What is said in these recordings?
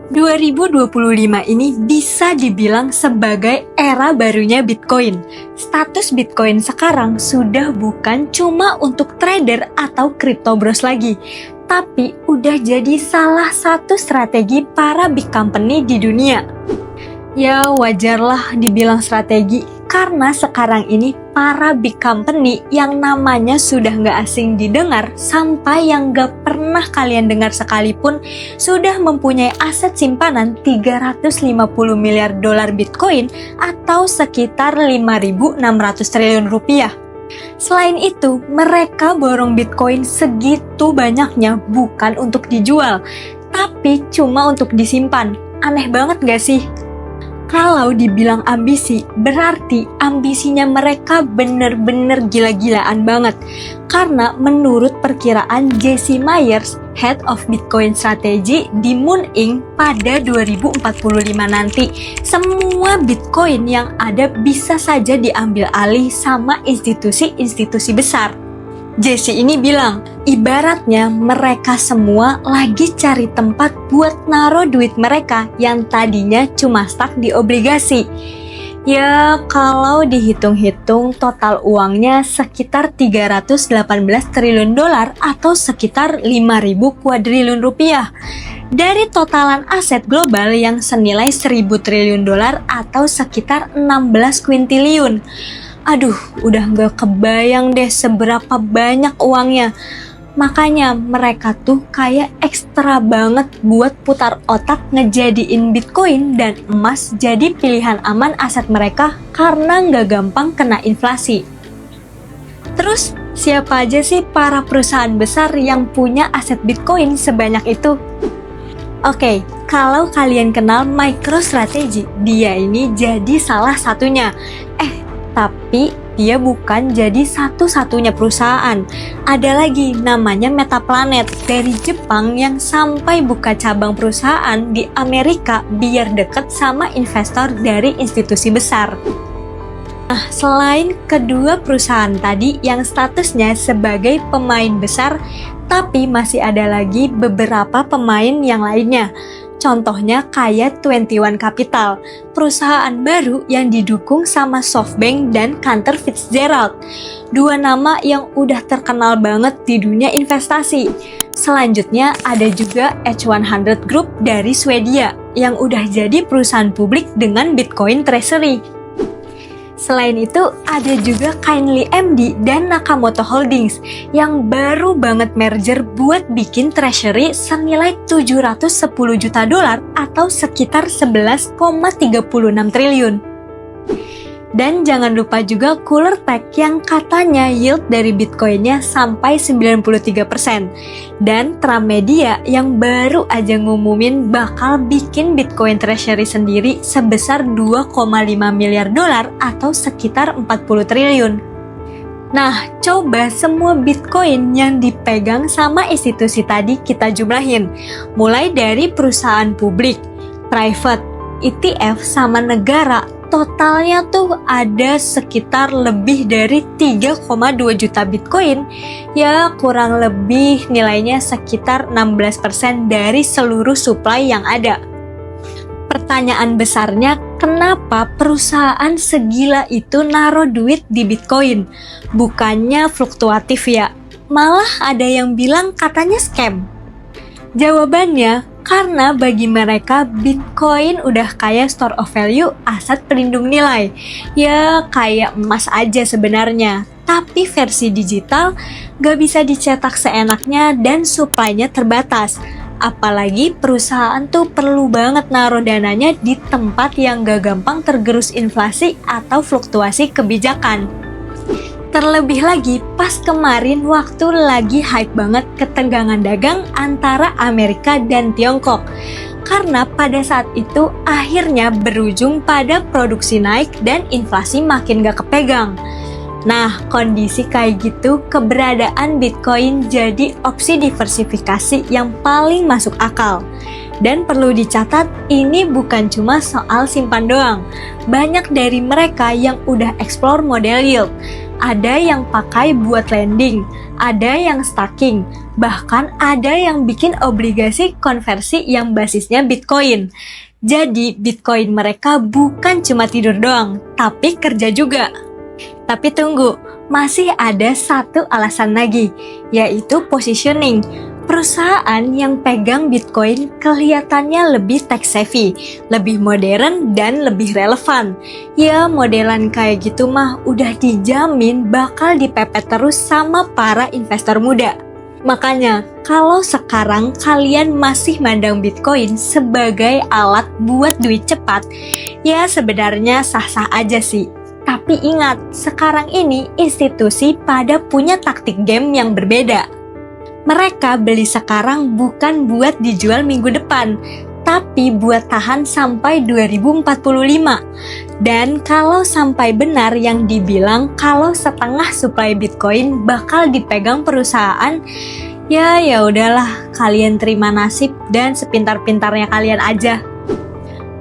2025 ini bisa dibilang sebagai era barunya Bitcoin. Status Bitcoin sekarang sudah bukan cuma untuk trader atau crypto bros lagi, tapi udah jadi salah satu strategi para big company di dunia. Ya wajarlah dibilang strategi, karena sekarang ini para big company yang namanya sudah nggak asing didengar sampai yang nggak pernah kalian dengar sekalipun sudah mempunyai aset simpanan 350 miliar dolar Bitcoin atau sekitar 5.600 triliun rupiah. Selain itu, mereka borong Bitcoin segitu banyaknya bukan untuk dijual, tapi cuma untuk disimpan. Aneh banget gak sih? Kalau dibilang ambisi, berarti ambisinya mereka bener-bener gila-gilaan banget. Karena menurut perkiraan Jesse Myers, Head of Bitcoin Strategy di Moon Inc. pada 2045 nanti, semua Bitcoin yang ada bisa saja diambil alih sama institusi-institusi besar. Jesse ini bilang, ibaratnya mereka semua lagi cari tempat buat naruh duit mereka yang tadinya cuma stuck di obligasi. Ya, kalau dihitung-hitung total uangnya sekitar 318 triliun dolar atau sekitar 5.000 kuadriliun rupiah. Dari totalan aset global yang senilai 1.000 triliun dolar atau sekitar 16 kuintiliun. Aduh, udah gak kebayang deh seberapa banyak uangnya. Makanya mereka tuh kayak ekstra banget buat putar otak ngejadiin Bitcoin dan emas jadi pilihan aman aset mereka karena gak gampang kena inflasi. Terus, siapa aja sih para perusahaan besar yang punya aset Bitcoin sebanyak itu? Oke, kalau kalian kenal MicroStrategy, dia ini jadi salah satunya. Tapi dia bukan jadi satu-satunya perusahaan. Ada lagi namanya Metaplanet dari Jepang yang sampai buka cabang perusahaan di Amerika biar deket sama investor dari institusi besar. Nah, selain kedua perusahaan tadi yang statusnya sebagai pemain besar, tapi masih ada lagi beberapa pemain yang lainnya. Contohnya kayak 21 Capital, perusahaan baru yang didukung sama SoftBank dan Cantor Fitzgerald. Dua nama yang udah terkenal banget di dunia investasi. Selanjutnya ada juga H100 Group dari Swedia yang udah jadi perusahaan publik dengan Bitcoin Treasury. Selain itu, ada juga Kindly MD dan Nakamoto Holdings yang baru banget merger buat bikin treasury senilai 710 juta dolar atau sekitar 11,36 triliun. Dan jangan lupa juga CoolerTech yang katanya yield dari Bitcoinnya sampai 93%. Dan Tramedia yang baru aja ngumumin bakal bikin Bitcoin Treasury sendiri sebesar 2,5 miliar dolar atau sekitar 40 triliun. Nah, coba semua Bitcoin yang dipegang sama institusi tadi kita jumlahin. Mulai dari perusahaan publik, private, ETF, sama negara. Totalnya tuh ada sekitar lebih dari 3,2 juta Bitcoin. Ya kurang lebih nilainya sekitar 16% dari seluruh supply yang ada. Pertanyaan besarnya, kenapa perusahaan segila itu naruh duit di Bitcoin? Bukannya fluktuatif ya? Malah ada yang bilang katanya scam. Jawabannya, karena bagi mereka Bitcoin udah kayak store of value, aset pelindung nilai. Ya kayak emas aja sebenarnya. Tapi versi digital gak bisa dicetak seenaknya dan supply-nya terbatas. Apalagi perusahaan tuh perlu banget naruh dananya di tempat yang gak gampang tergerus inflasi atau fluktuasi kebijakan. Terlebih lagi pas kemarin waktu lagi hype banget ketegangan dagang antara Amerika dan Tiongkok. Karena pada saat itu akhirnya berujung pada produksi naik dan inflasi makin gak kepegang. Nah, kondisi kayak gitu keberadaan Bitcoin jadi opsi diversifikasi yang paling masuk akal. Dan perlu dicatat, ini bukan cuma soal simpan doang. Banyak dari mereka yang udah explore model yield. Ada yang pakai buat lending, ada yang staking, bahkan ada yang bikin obligasi konversi yang basisnya Bitcoin. Jadi Bitcoin mereka bukan cuma tidur doang, tapi kerja juga. Tapi tunggu, masih ada satu alasan lagi, yaitu positioning. Perusahaan yang pegang Bitcoin kelihatannya lebih tech savvy, lebih modern dan lebih relevan. Ya modelan kayak gitu mah udah dijamin bakal dipepet terus sama para investor muda. Makanya kalau sekarang kalian masih mandang Bitcoin sebagai alat buat duit cepat, ya sebenarnya sah-sah aja sih. Tapi ingat, sekarang ini institusi pada punya taktik game yang berbeda. Mereka beli sekarang bukan buat dijual minggu depan, tapi buat tahan sampai 2045. Dan kalau sampai benar yang dibilang kalau setengah suplai Bitcoin bakal dipegang perusahaan, ya udahlah, kalian terima nasib dan sepintar-pintarnya kalian aja.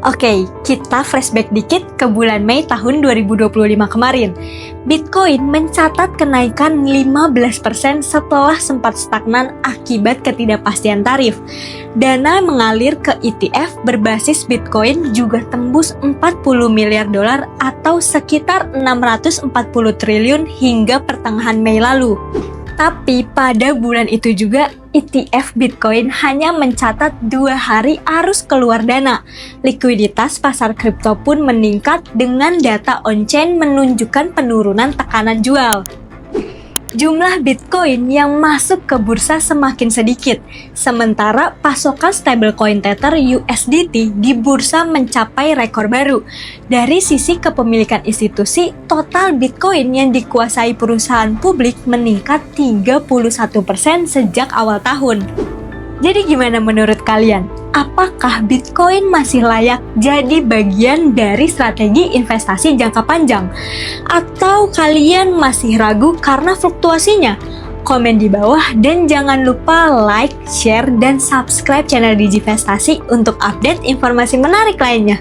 Oke, kita flashback dikit ke bulan Mei tahun 2025 kemarin. Bitcoin mencatat kenaikan 15% setelah sempat stagnan akibat ketidakpastian tarif. Dana mengalir ke ETF berbasis Bitcoin juga tembus 40 miliar dolar atau sekitar 640 triliun hingga pertengahan Mei lalu. Tapi pada bulan itu juga ETF Bitcoin hanya mencatat 2 hari arus keluar dana. Likuiditas pasar kripto pun meningkat dengan data on-chain menunjukkan penurunan tekanan jual. Jumlah Bitcoin yang masuk ke bursa semakin sedikit, sementara pasokan stablecoin Tether USDT di bursa mencapai rekor baru. Dari sisi kepemilikan institusi, total Bitcoin yang dikuasai perusahaan publik meningkat 31% sejak awal tahun. Jadi gimana menurut kalian? Apakah Bitcoin masih layak jadi bagian dari strategi investasi jangka panjang? Atau kalian masih ragu karena fluktuasinya? Komen di bawah dan jangan lupa like, share, dan subscribe channel Digivestasi untuk update informasi menarik lainnya.